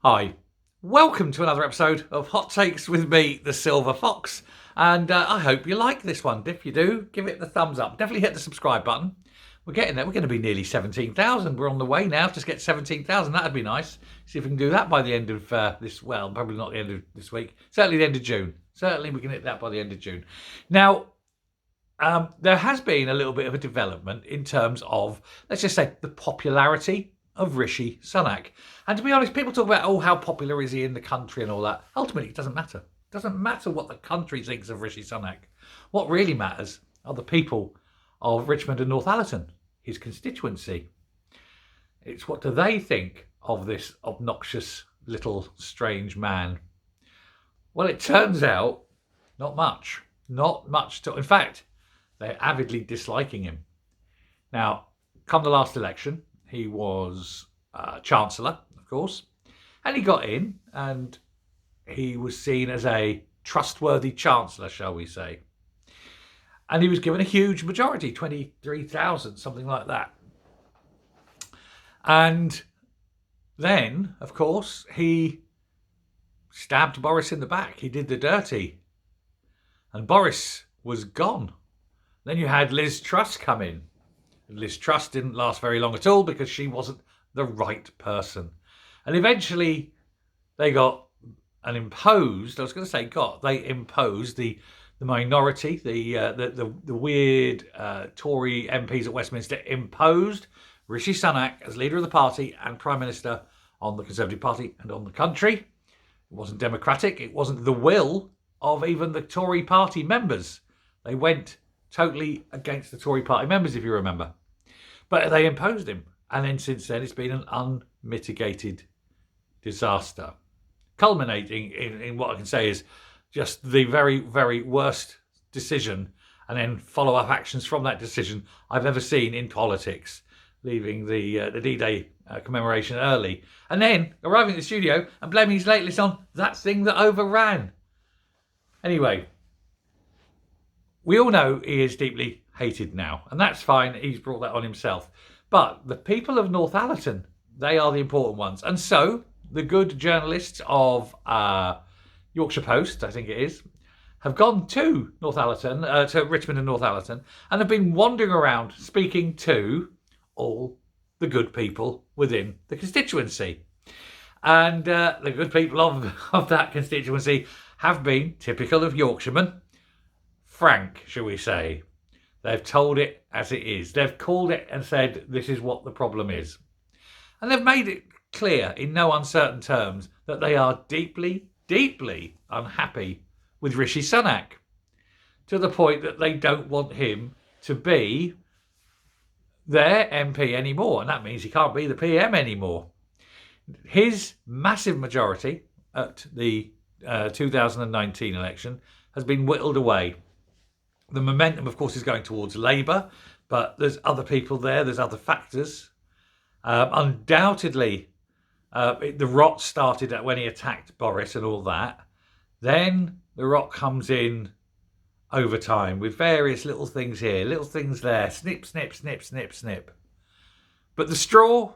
Hi, welcome to another episode of Hot Takes with me, the Silver Fox. And I hope you like this one. If you do, give it the thumbs up. Definitely hit the subscribe button. We're getting there. We're going to be nearly 17,000. We're on the way now to get 17,000. That'd be nice. See if we can do that by the end of probably not the end of this week. Certainly the end of June. Certainly we can hit that by the end of June. Now, there has been a little bit of a development in terms of, let's just say, the popularity of Rishi Sunak. And to be honest, people talk about, how popular is he in the country and all that. Ultimately, it doesn't matter. It doesn't matter what the country thinks of Rishi Sunak. What really matters are the people of Richmond and Northallerton, his constituency. It's what do they think of this obnoxious little strange man? Well, it turns out not much. Not much. In fact, they're avidly disliking him. Now, come the last election, he was Chancellor, of course, and he got in and he was seen as a trustworthy Chancellor, shall we say. And he was given a huge majority, 23,000, something like that. And then, of course, he stabbed Boris in the back. He did the dirty. And Boris was gone. Then you had Liz Truss come in. Liz Truss didn't last very long at all because she wasn't the right person. And eventually they got they imposed the minority, the weird Tory MPs at Westminster imposed Rishi Sunak as leader of the party and Prime Minister on the Conservative Party and on the country. It wasn't democratic. It wasn't the will of even the Tory party members. They went totally against the Tory party members, if you remember. But they imposed him. And then since then, it's been an unmitigated disaster, culminating in what I can say is just the very, very worst decision and then follow-up actions from that decision I've ever seen in politics, leaving the D-Day commemoration early. And then arriving at the studio and blaming his late list on that thing that overran. Anyway, we all know he is deeply hated now, and that's fine. He's brought that on himself. But the people of Northallerton, they are the important ones. And so the good journalists of Yorkshire Post, I think it is, have gone to Northallerton, to Richmond and Northallerton, and have been wandering around speaking to all the good people within the constituency. And the good people of that constituency have been typical of Yorkshiremen, frank, shall we say. They've told it as it is. They've called it and said, this is what the problem is. And they've made it clear in no uncertain terms that they are deeply, deeply unhappy with Rishi Sunak, to the point that they don't want him to be their MP anymore. And that means he can't be the PM anymore. His massive majority at the 2019 election has been whittled away. The momentum, of course, is going towards Labour, but there's other people there, there's other factors. Undoubtedly, the rot started when he attacked Boris and all that. Then the rot comes in over time with various little things here, little things there, snip, snip, snip, snip, snip. But the straw,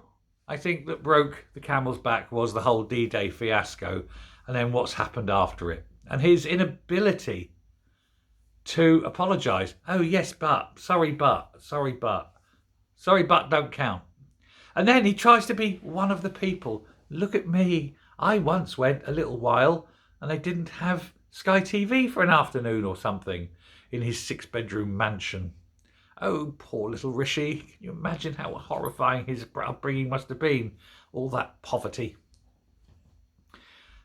I think, that broke the camel's back was the whole D-Day fiasco and then what's happened after it. And his inability to apologise. Oh, yes, but sorry, but don't count. And then he tries to be one of the people. Look at me. I once went a little while and they didn't have Sky TV for an afternoon or something in his 6-bedroom mansion. Oh, poor little Rishi. Can you imagine how horrifying his upbringing must have been? All that poverty.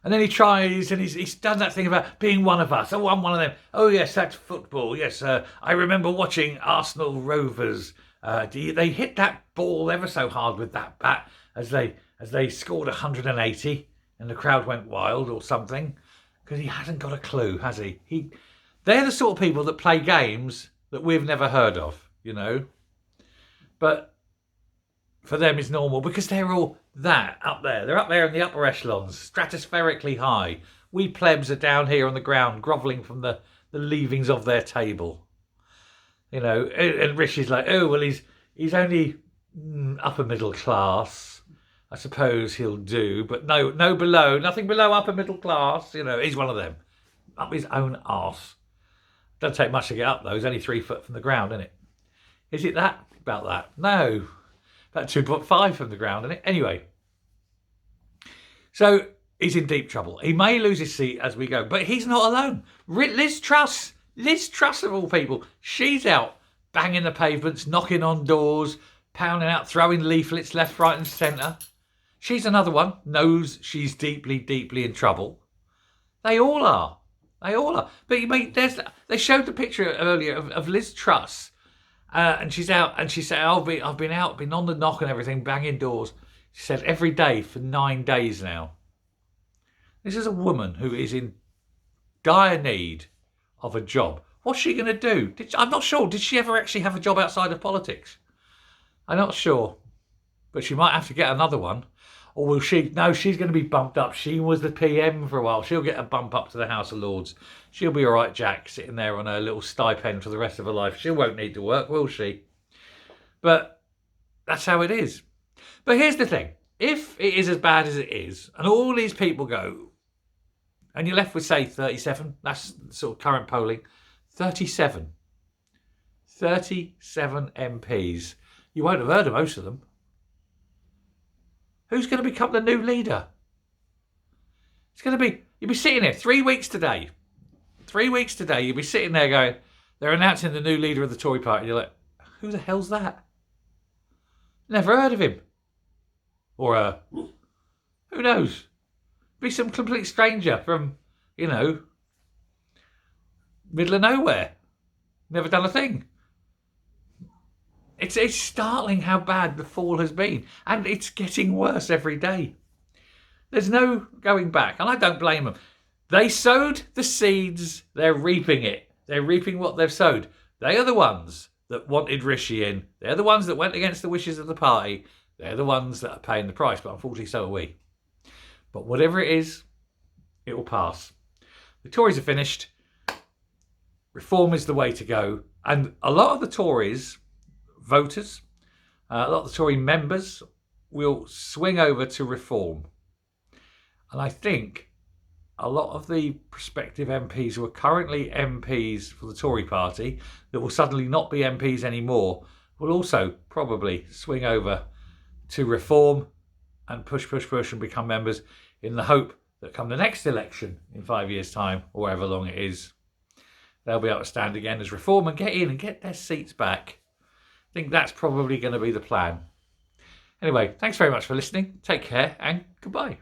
And then he tries, and he's done that thing about being one of us. Oh, I'm one of them. Oh, yes, that's football. Yes, I remember watching Arsenal Rovers. They hit that ball ever so hard with that bat as they scored 180, and the crowd went wild or something. Because he hasn't got a clue, has he? They're the sort of people that play games that we've never heard of, you know. But for them it's normal because they're all that up there. They're up there in the upper echelons, stratospherically high. We plebs are down here on the ground, grovelling from the leavings of their table. You know, and Rishi's like, oh, well, he's only upper middle class. I suppose he'll do, but no below, nothing below upper middle class. You know, he's one of them. Up his own arse. Doesn't take much to get up though. He's only 3 foot from the ground, isn't it? Is it that? About that? No. About 2.5 from the ground, isn't it? Anyway. So he's in deep trouble. He may lose his seat as we go, but he's not alone. Liz Truss of all people, she's out banging the pavements, knocking on doors, pounding out, throwing leaflets left, right and centre. She's another one, knows she's deeply, deeply in trouble. They all are. But you mean, they showed the picture earlier of Liz Truss, and she's out, and she said, I've been on the knock and everything, banging doors. She said every day for 9 days now. This is a woman who is in dire need of a job. What's she going to do? I'm not sure. Did she ever actually have a job outside of politics? I'm not sure. But she might have to get another one. Or will she? No, she's going to be bumped up. She was the PM for a while. She'll get a bump up to the House of Lords. She'll be all right, Jack, sitting there on her little stipend for the rest of her life. She won't need to work, will she? But that's how it is. But here's the thing. If it is as bad as it is, and all these people go, and you're left with, say, 37, that's sort of current polling, 37 MPs. You won't have heard of most of them. Who's going to become the new leader? It's going to be, you'll be sitting here 3 weeks today. 3 weeks today, you'll be sitting there going, they're announcing the new leader of the Tory party. You're like, who the hell's that? Never heard of him. Or, who knows? Be some complete stranger from, middle of nowhere. Never done a thing. It's startling how bad the fall has been. And it's getting worse every day. There's no going back. And I don't blame them. They sowed the seeds. They're reaping it. They're reaping what they've sowed. They are the ones that wanted Rishi in. They're the ones that went against the wishes of the party. They're the ones that are paying the price. But unfortunately, so are we. But whatever it is, it will pass. The Tories are finished. Reform is the way to go. And a lot of the Tories voters, a lot of the Tory members will swing over to reform. And I think a lot of the prospective MPs who are currently MPs for the Tory party that will suddenly not be MPs anymore will also probably swing over to reform and push and become members in the hope that come the next election in 5 years' time, or however long it is, they'll be able to stand again as reform and get in and get their seats back. I think that's probably going to be the plan. Anyway, thanks very much for listening. Take care and goodbye.